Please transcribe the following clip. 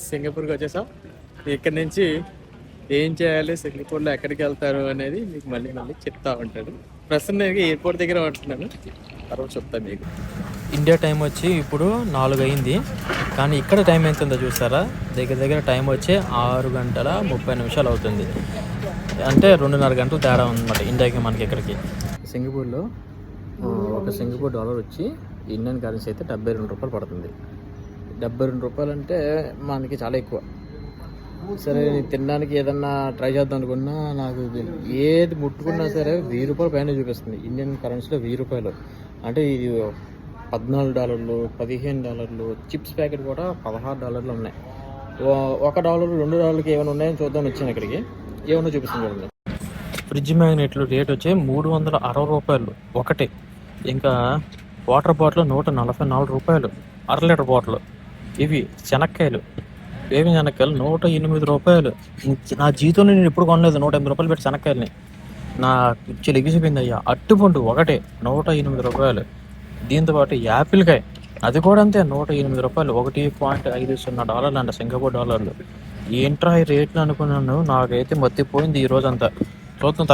సింగపూర్కి వచ్చేసాం. ఇక్కడ నుంచి ఏం చేయాలి, సింగపూర్లో ఎక్కడికి వెళ్తారు అనేది మీకు మళ్ళీ చెప్తా ఉంటాడు. ప్రస్తుతం నేను ఎయిర్పోర్ట్ దగ్గర ఉంటున్నాను, తర్వాత చెప్తాను మీకు. ఇండియా టైం వచ్చి ఇప్పుడు 4 అయింది, కానీ ఇక్కడ టైం ఎంతుందో చూస్తారా? దగ్గర టైం వచ్చి 6:30 అవుతుంది. అంటే 2.5 గంటలు తేడా ఉందన్నమాట ఇండియాకి మనకి ఇక్కడికి. సింగపూర్లో ఒక సింగపూర్ డాలర్ వచ్చి ఇండియన్ కరెన్సీ అయితే 72 రూపాయలు పడుతుంది. 72 రూపాయలు అంటే మనకి చాలా ఎక్కువ. సరే తినడానికి ఏదన్నా ట్రై చేద్దాం అనుకున్నా నాకు ఏది ముట్టుకున్నా సరే 1000 రూపాయల పైన చూపిస్తుంది ఇండియన్ కరెన్సీలో. 1000 రూపాయలు అంటే ఇది $14, $15. చిప్స్ ప్యాకెట్ కూడా $16 ఉన్నాయి. $1 $2 ఏమైనా ఉన్నాయని చూద్దాం వచ్చాను ఇక్కడికి. ఏమన్నా చూపిస్తుంది చూడండి. ఫ్రిడ్జ్ మ్యాగ్నెట్లు రేట్ వచ్చి 360 రూపాయలు ఒకటి. ఇంకా వాటర్ బాటిల్ 144 రూపాయలు 1/2 లీటర్ బాటిల్. ఇవి శనక్కాయలు, వేవి శనక్కాయలు 108 రూపాయలు. నా జీతంలో నేను ఎప్పుడు కొనలేదు 180 రూపాయలు పెట్టి శనక్కాయలని. నా పిచ్చి లెగిసిపోయింది అయ్యా. అట్టుపండు ఒకటే 108 రూపాయలు. దీంతోపాటు యాపిల్కాయ అది కూడా అంతే 108 రూపాయలు. $1.50 అంట సింగపూర్ డాలర్లు. ఏంట్రా ఈ రేట్లు అనుకున్నాను. నాకైతే మత్తిపోయింది ఈ రోజంతా. చూద్దాం తర్వాత.